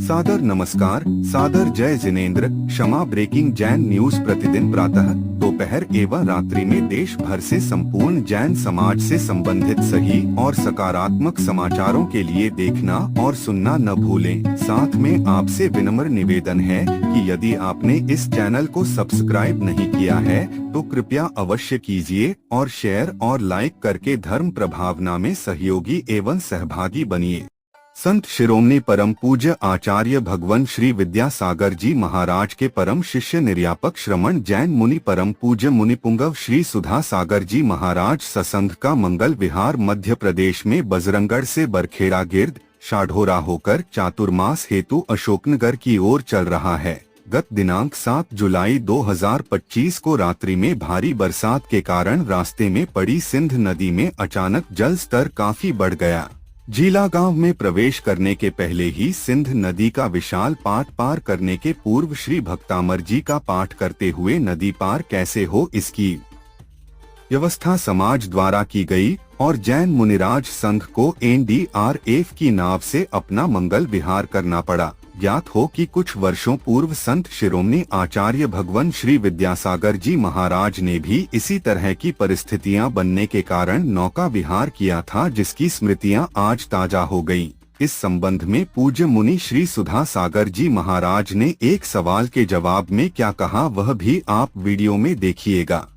सादर नमस्कार, सादर जय जिनेंद्र। क्षमा ब्रेकिंग जैन न्यूज प्रतिदिन प्रातः, दोपहर एवं रात्रि में देश भर से संपूर्ण जैन समाज से संबंधित सही और सकारात्मक समाचारों के लिए देखना और सुनना न भूलें। साथ में आपसे विनम्र निवेदन है कि यदि आपने इस चैनल को सब्सक्राइब नहीं किया है तो कृपया अवश्य कीजिए और शेयर और लाइक करके धर्म प्रभावना में सहयोगी एवं सहभागी बनिए। संत शिरोमणि परम पूज्य आचार्य भगवान श्री विद्यासागर जी महाराज के परम शिष्य निर्यापक श्रमण जैन मुनि परम पूज्य मुनि पुंगव श्री सुधा सागर जी महाराज ससंघ का मंगल विहार मध्य प्रदेश में बजरंगगढ़ से बरखेड़ा गिर्द शाढोरा होकर चातुर्मास हेतु अशोकनगर की ओर चल रहा है। गत दिनांक 7 जुलाई 2025 को रात्रि में भारी बरसात के कारण रास्ते में पड़ी सिंध नदी में अचानक जल स्तर काफी बढ़ गया। झीला गांव में प्रवेश करने के पहले ही सिंध नदी का विशाल पाट पार करने के पूर्व श्री भक्तामर जी का पाठ करते हुए नदी पार कैसे हो इसकी व्यवस्था समाज द्वारा की गई और जैन मुनिराज संघ को NDRF की नाव से अपना मंगल विहार करना पड़ा। ज्ञात हो कि कुछ वर्षों पूर्व संत शिरोमणि आचार्य भगवान श्री विद्यासागर जी महाराज ने भी इसी तरह की परिस्थितियां बनने के कारण नौका विहार किया था, जिसकी स्मृतियां आज ताजा हो गईं। इस संबंध में पूज्य मुनि श्री सुधा सागर जी महाराज ने एक सवाल के जवाब में क्या कहा वह भी आप वीडियो में देखिएगा।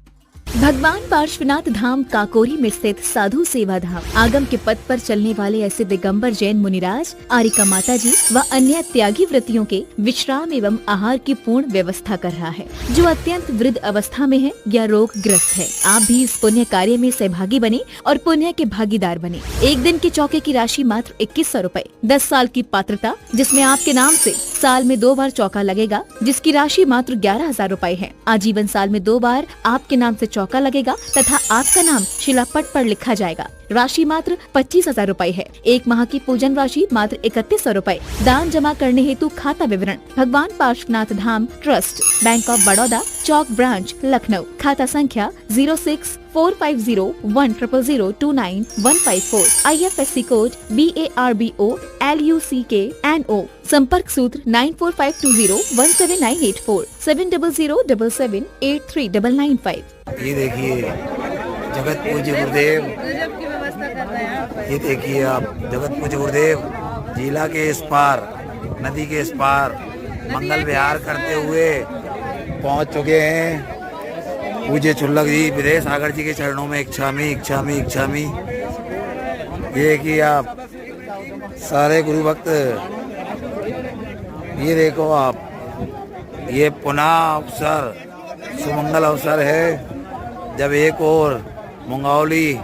भगवान पार्श्वनाथ धाम काकोरी में स्थित साधु सेवा धाम आगम के पथ पर चलने वाले ऐसे दिगंबर जैन मुनिराज आरिका माता जी व अन्य त्यागी व्रतियों के विश्राम एवं आहार की पूर्ण व्यवस्था कर रहा है, जो अत्यंत वृद्ध अवस्था में है या रोग ग्रस्त है। आप भी इस पुण्य कार्य में सहभागी बने और पुण्य के भागीदार बने। एक दिन के चौके की राशि मात्र 2100 रूपए। 10 साल की पात्रता, जिसमें आपके नाम से साल में 2 बार चौका लगेगा, जिसकी राशि मात्र 11,000 रूपए है। आजीवन साल में 2 बार आपके नाम से चौका लगेगा तथा आपका नाम शिलापट पर लिखा जाएगा। राशि मात्र 25,000 रूपए है। 1 माह की पूजन राशि मात्र 3100 रूपए। दान जमा करने हेतु खाता विवरण भगवान Parshvanath Dham trust, bank of Baroda, Chowk branch, Lucknow. खाता संख्या 0645010029 IFSC कोड BARBO LUCKNO। संपर्क सूत्र 9452017984 7007783995। ये देखिए जगत पूज्य गुरुदेव, ये देखिए आप जगत पूज्य गुरुदेव झीला के इस पार, नदी के इस पार मंगल विहार करते हुए पहुंच चुके हैं। पूज्य चुल्लक जी विदेश सागर जी के चरणों में इच्छामी इच्छामी इच्छामी। ये देखिए आप सारे गुरु भक्त, ये देखो आप, ये पुनः अवसर, सुमंगल अवसर है जब एक और मंगौली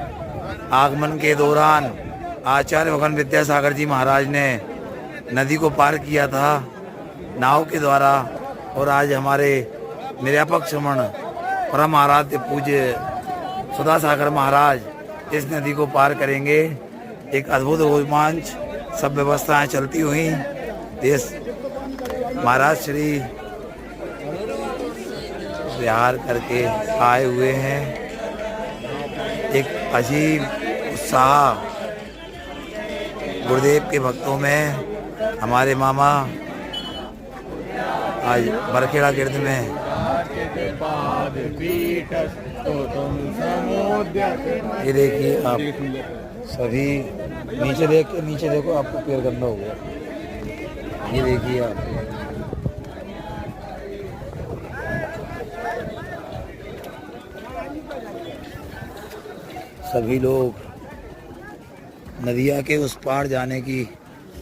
आगमन के दौरान आचार्य भगवान विद्यासागर जी महाराज ने नदी को पार किया था नाव के द्वारा, और आज हमारे निर्यापक श्रमण परम आराध्य पूज्य सुधा सागर महाराज इस नदी को पार करेंगे। एक अद्भुत रोमांच, सब व्यवस्थाएं चलती हुई देश महाराज श्री विहार करके आए हुए हैं। एक अजीब उत्साह गुरुदेव के भक्तों में। हमारे मामा आज बरखेड़ा गिर्द में ये देखिए आप सभी नीचे देखो आपको पैर गंदा हो गया। ये देखिए आप सभी लोग नदिया के उस पार जाने की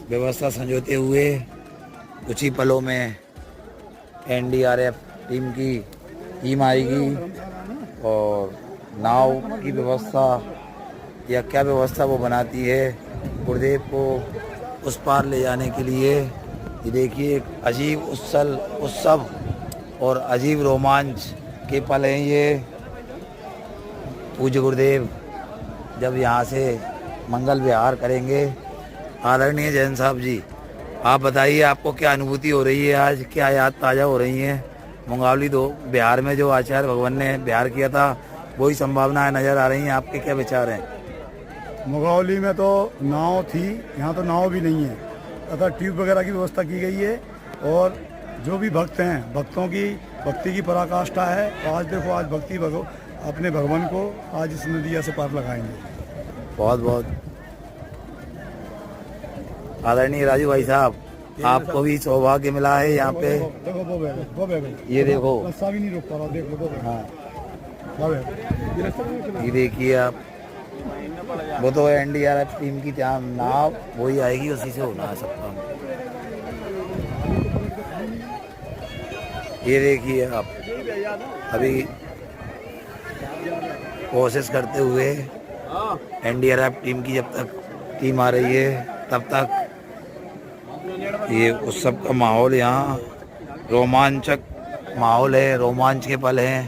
व्यवस्था संजोते हुए कुछ ही पलों में NDRF टीम की टीम आएगी और नाव की व्यवस्था या क्या व्यवस्था वो बनाती है गुरुदेव को उस पार ले जाने के लिए। ये देखिए एक अजीब उत्सव और अजीब रोमांच के पल हैं ये। पूज्य गुरुदेव जब यहाँ से मंगल विहार करेंगे। आदरणीय जैन साहब जी, आप बताइए आपको क्या अनुभूति हो रही है, आज क्या याद ताज़ा हो रही है? मंगौली बिहार में जो आचार्य भगवान ने विहार किया था वही संभावनाएं नज़र आ रही हैं, आपके क्या विचार हैं? मंगौली में तो नाव थी, यहाँ तो नाव भी नहीं है। तथा ट्यूब वगैरह की व्यवस्था की गई है। और जो भी भक्त हैं, भक्तों की भक्ति की पराकाष्ठा है। आज देखो, आज अपने भगवान को आज इस नदिया से पार लगाएंगे। बहुत बहुत आदरणीय राजू भाई साहब, आपको भी सौभाग्य मिला है यहाँ पे। देखो वो बैग ये देखो, रास्ता भी नहीं रोक पा रहा, देख लो वो बैग। हाँ ये रास्ता भी नहीं ये देखिए आप, वो तो एनडीआरएफ टीम की नाव वही आएगी, उसी से होना है सब काम। ये देखिए आप, अभी कोशिश करते हुए एनडीआरएफ टीम की जब तक टीम आ रही है तब तक ये उत्सव का माहौल, यहाँ रोमांचक माहौल है, रोमांच के पल हैं।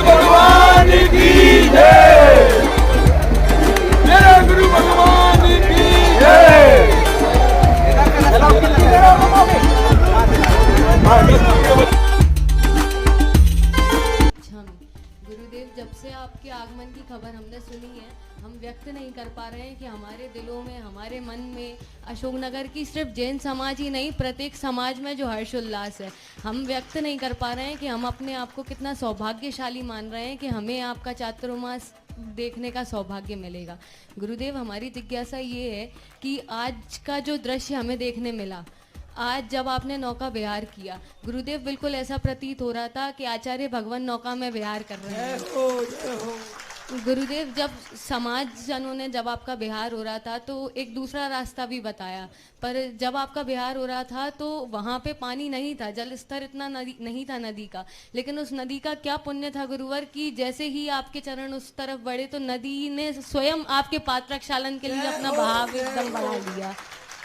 भगवान की जय, मेरे गुरु भगवान की जय। गुरुदेव, जब से आपके आगमन की खबर हमने सुनी है, हम व्यक्त नहीं कर पा रहे हैं कि हमारे दिलों में, हमारे मन में अशोकनगर की सिर्फ जैन समाज ही नहीं, प्रत्येक समाज में जो हर्षोल्लास है, हम व्यक्त नहीं कर पा रहे हैं कि हम अपने आप को कितना सौभाग्यशाली मान रहे हैं कि हमें आपका चातुर्मास देखने का सौभाग्य मिलेगा। गुरुदेव, हमारी जिज्ञासा ये है कि आज का जो दृश्य हमें देखने मिला, आज जब आपने नौका विहार किया, गुरुदेव, बिल्कुल ऐसा प्रतीत हो रहा था कि आचार्य भगवान नौका में विहार कर रहे हैं। गुरुदेव, जब समाज जनों ने, जब आपका विहार हो रहा था तो एक दूसरा रास्ता भी बताया, पर जब आपका विहार हो रहा था तो वहाँ पे पानी नहीं था, जल स्तर इतना नहीं था नदी का, लेकिन उस नदी का क्या पुण्य था गुरुवर कि जैसे ही आपके चरण उस तरफ बढ़े तो नदी ने स्वयं आपके पात्र प्रक्षालन के लिए अपना बहाव एकदम बढ़ा लिया।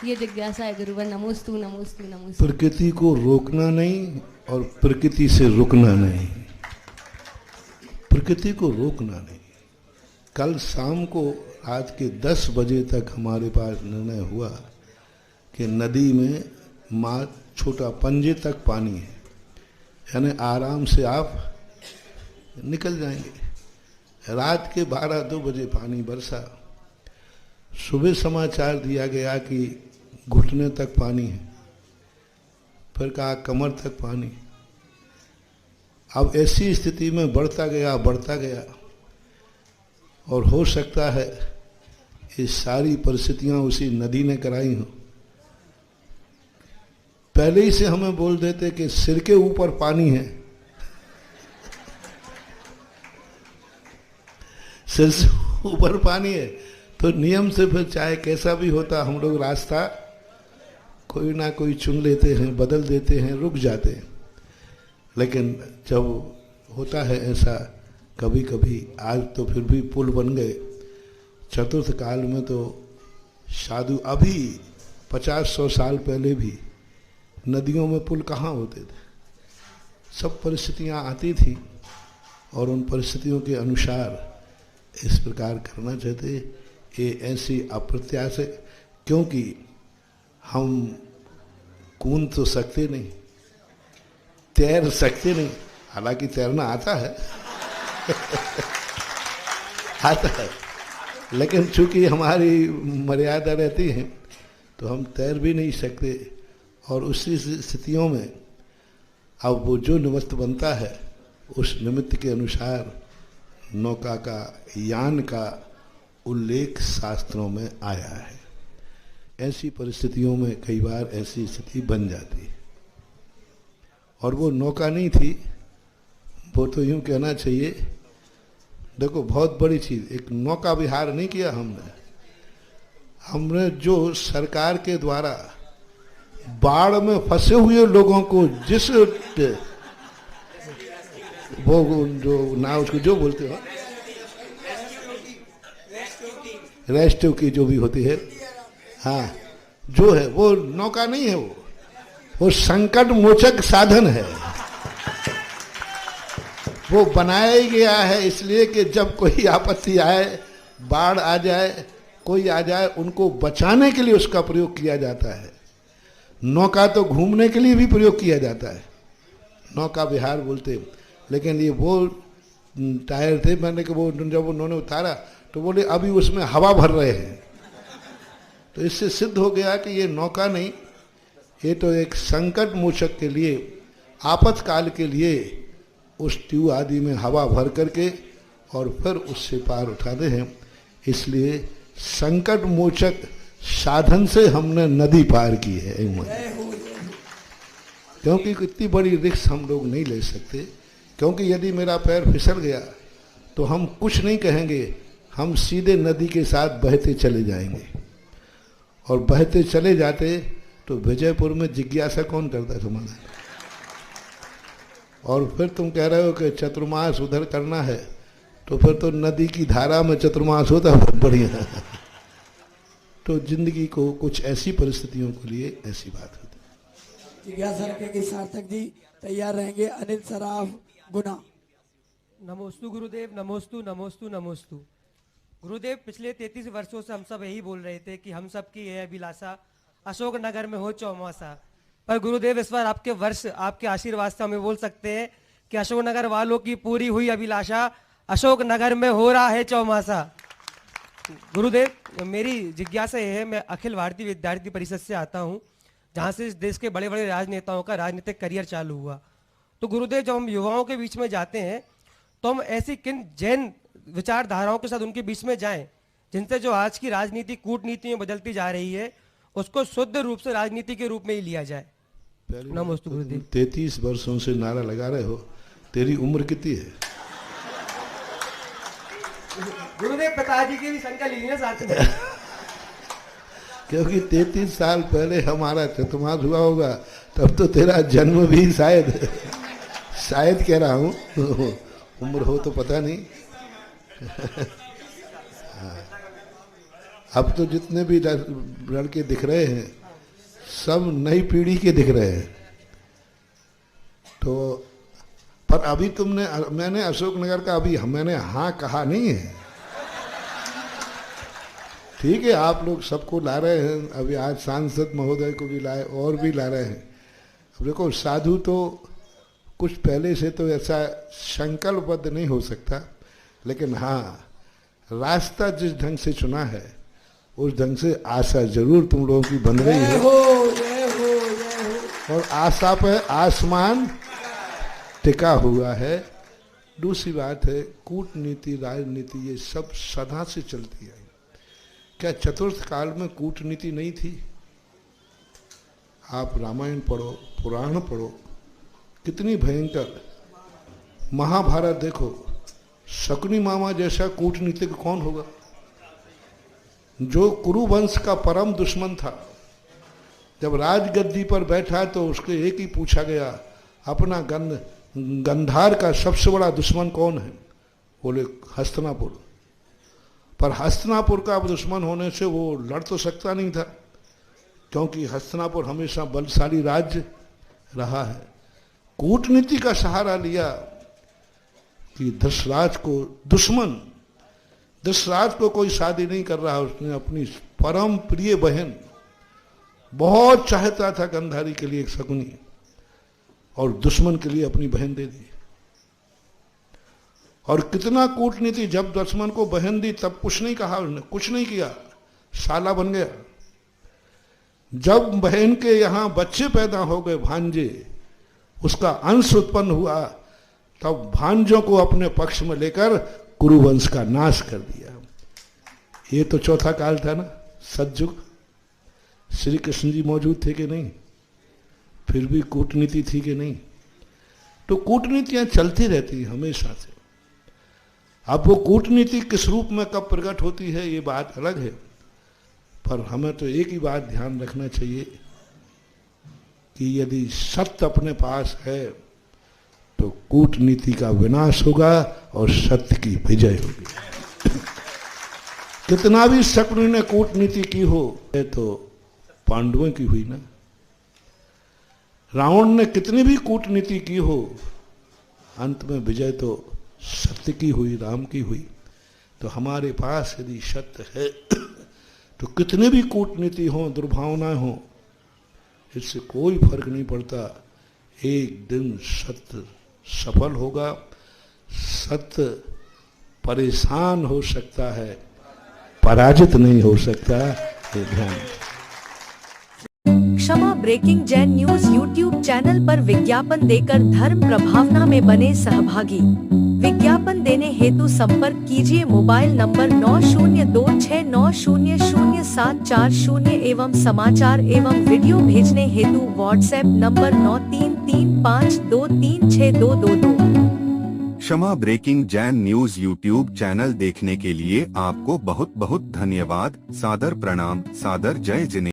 ये जिज्ञासा है गुरुवर। नमोस्तु नमोस्तु नमोस्तु। प्रकृति को रोकना नहीं और प्रकृति से रुकना नहीं, प्रकृति को रोकना नहीं। कल शाम को रात के 10 बजे तक हमारे पास निर्णय हुआ कि नदी में छोटा पंजे तक पानी है, यानी आराम से आप निकल जाएंगे। रात के 12-2 बजे पानी बरसा। सुबह समाचार दिया गया कि घुटने तक पानी है, फिर कहा कमर तक पानी। अब ऐसी स्थिति में बढ़ता गया और हो सकता है ये सारी परिस्थितियां उसी नदी ने कराई हों। पहले ही से हमें बोल देते कि सिर के ऊपर पानी है, सिर से ऊपर पानी है, तो नियम से फिर चाहे कैसा भी होता हम लोग रास्ता कोई ना कोई चुन लेते हैं, बदल देते हैं, रुक जाते हैं। लेकिन जब होता है ऐसा कभी कभी, आज तो फिर भी पुल बन गए। चतुर्थ काल में तो साधु, अभी 50-100 साल पहले भी नदियों में पुल कहाँ होते थे, सब परिस्थितियाँ आती थी और उन परिस्थितियों के अनुसार इस प्रकार करना चाहते। ये ऐसी अप्रत्याशित, क्योंकि हम कूद तो सकते नहीं, तैर सकते नहीं, हालांकि तैरना आता है आता है, लेकिन चूंकि हमारी मर्यादा रहती है तो हम तैर भी नहीं सकते। और उसी स्थितियों में अब वो जो निमित्त बनता है उस निमित्त के अनुसार नौका का, यान का उल्लेख शास्त्रों में आया है। ऐसी परिस्थितियों में कई बार ऐसी स्थिति बन जाती है, और वो नौका नहीं थी, वो तो यूं कहना चाहिए, देखो बहुत बड़ी चीज, एक नौका विहार नहीं किया हमने जो सरकार के द्वारा बाढ़ में फंसे हुए लोगों को जिस वो जो ना उसको जो बोलते हो रेस्क्यू की जो भी होती है, हाँ, जो है वो नौका नहीं है, वो संकट मोचक साधन है। वो बनाया ही गया है इसलिए कि जब कोई आपत्ति आए, बाढ़ आ जाए, कोई आ जाए, उनको बचाने के लिए उसका प्रयोग किया जाता है। नौका तो घूमने के लिए भी प्रयोग किया जाता है, नौका विहार बोलते। लेकिन ये वो टायर थे, मैंने कि वो जब उन्होंने उतारा तो बोले अभी उसमें हवा भर रहे हैं। तो इससे सिद्ध हो गया कि ये नौका नहीं, ये तो एक संकट मोचक के लिए, आपातकाल के लिए उस ट्यूब आदि में हवा भर करके और फिर उससे पार उठाते हैं। इसलिए संकट मोचक साधन से हमने नदी पार की है। क्योंकि इतनी बड़ी रिस्क हम लोग नहीं ले सकते, क्योंकि यदि मेरा पैर फिसल गया तो हम कुछ नहीं कहेंगे, हम सीधे नदी के साथ बहते चले जाएंगे। और बहते चले जाते तो विजयपुर में जिज्ञासा कौन करता तुम्हारा? और फिर तुम कह रहे हो कि चतुर्मास उधर करना है, तो फिर तो नदी की धारा में चतुर्मास होता बहुत बढ़िया। तो जिंदगी को कुछ ऐसी परिस्थितियों के लिए ऐसी बात होती है। जिज्ञासा रखेंगे सार्थक जी, तैयार रहेंगे अनिल सराफ गुना। नमोस्तु गुरुदेव, नमोस्तु नमोस्तु नमोस्तु। गुरुदेव, पिछले 33 वर्षों से हम सब यही बोल रहे थे कि हम सब की यह अभिलाषा अशोक नगर में हो चौमासा। पर गुरुदेव, इस बार आपके वर्ष, आपके आशीर्वाद से हमें बोल सकते हैं कि अशोक नगर वालों की पूरी हुई अभिलाषा अशोक नगर में हो रहा है चौमासा। गुरुदेव, मेरी जिज्ञासा यह है, मैं अखिल भारतीय विद्यार्थी परिषद से आता हूँ, जहाँ से इस देश के बड़े बड़े राजनेताओं का राजनीतिक करियर चालू हुआ। तो गुरुदेव, जब हम युवाओं के बीच में जाते हैं तो हम ऐसी किन जैन विचारधाराओं के साथ उनके बीच में जाएं जिनसे जो आज की राजनीति कूटनीति में बदलती जा रही है उसको शुद्ध रूप से राजनीति के रूप में ही लिया जाए। नमस्ते गुरुदेव। 33 वर्षों से नारा लगा रहे हो, तेरी उम्र कितनी है? गुरुदेव, पिताजी की भी संख्या ली है साथ में। क्योंकि 33 साल पहले हमारा चतुर्मास हुआ होगा, तब तो तेरा जन्म भी शायद कह रहा हूँ, उम्र हो तो पता नहीं। अब तो जितने भी लड़के दिख रहे हैं सब नई पीढ़ी के दिख रहे हैं। तो पर अभी मैंने अशोकनगर का अभी मैंने हाँ कहा नहीं है। ठीक है, आप लोग सबको ला रहे हैं, अभी आज सांसद महोदय को भी लाए और भी ला रहे हैं। अब देखो, साधु तो कुछ पहले से तो ऐसा संकल्पबद्ध नहीं हो सकता, लेकिन हाँ, रास्ता जिस ढंग से चुना है उस ढंग से आशा जरूर तुम लोगों की बन रही है। और आशा पे आसमान टिका हुआ है। दूसरी बात है, कूटनीति, राजनीति, ये सब सदा से चलती है। क्या चतुर्थ काल में कूटनीति नहीं थी? आप रामायण पढ़ो, पुराण पढ़ो, कितनी भयंकर। महाभारत देखो, शकुनी मामा जैसा कूटनीतिक कौन होगा? जो कुरु वंश का परम दुश्मन था, जब राजगद्दी पर बैठा तो उसके एक ही पूछा गया, अपना गंधार का सबसे बड़ा दुश्मन कौन है? बोले हस्तिनापुर। पर हस्तिनापुर का दुश्मन होने से वो लड़ तो सकता नहीं था, क्योंकि हस्तिनापुर हमेशा बलशाली राज्य रहा है। कूटनीति का सहारा लिया, कि धृतराज को कोई शादी नहीं कर रहा, उसने अपनी परम प्रिय बहन, बहुत चाहता था गांधारी के लिए एक शकुनी, और दुश्मन के लिए अपनी बहन दे दी। और कितना कूटनीति, जब दुश्मन को बहन दी तब कुछ नहीं कहा उसने, कुछ नहीं किया, साला बन गया। जब बहन के यहां बच्चे पैदा हो गए, भांजे, उसका अंश उत्पन्न हुआ, तब भांजों को अपने पक्ष में लेकर कुरुवंश का नाश कर दिया। ये तो चौथा काल था ना, सतयुग। श्री कृष्ण जी मौजूद थे कि नहीं? फिर भी कूटनीति थी कि नहीं? तो कूटनीतियां चलती रहती हमेशा से। अब वो कूटनीति किस रूप में कब प्रकट होती है ये बात अलग है, पर हमें तो एक ही बात ध्यान रखना चाहिए कि यदि सत्य अपने पास है तो कूटनीति का विनाश होगा और सत्य की विजय होगी। कितना भी शकुनी ने कूटनीति की हो, ये तो पांडवों की हुई ना। रावण ने कितनी भी कूटनीति की हो, अंत में विजय तो सत्य की हुई, राम की हुई। तो हमारे पास यदि सत्य है तो कितने भी कूटनीति हो, दुर्भावनाएं हो, इससे कोई फर्क नहीं पड़ता। एक दिन सत्य सफल होगा। सत्य परेशान हो सकता है, पराजित नहीं हो सकता। ये ध्यान। क्षमा breaking Jain news YouTube channel पर विज्ञापन देकर धर्म प्रभावना में बने सहभागी। विज्ञापन देने हेतु संपर्क कीजिए मोबाइल नंबर 9026900740 एवं समाचार एवं वीडियो भेजने हेतु व्हाट्सएप नंबर 9335236222। क्षमा breaking Jain news YouTube channel देखने के लिए आपको बहुत बहुत धन्यवाद। सादर प्रणाम, सादर जय जिनेंद्र।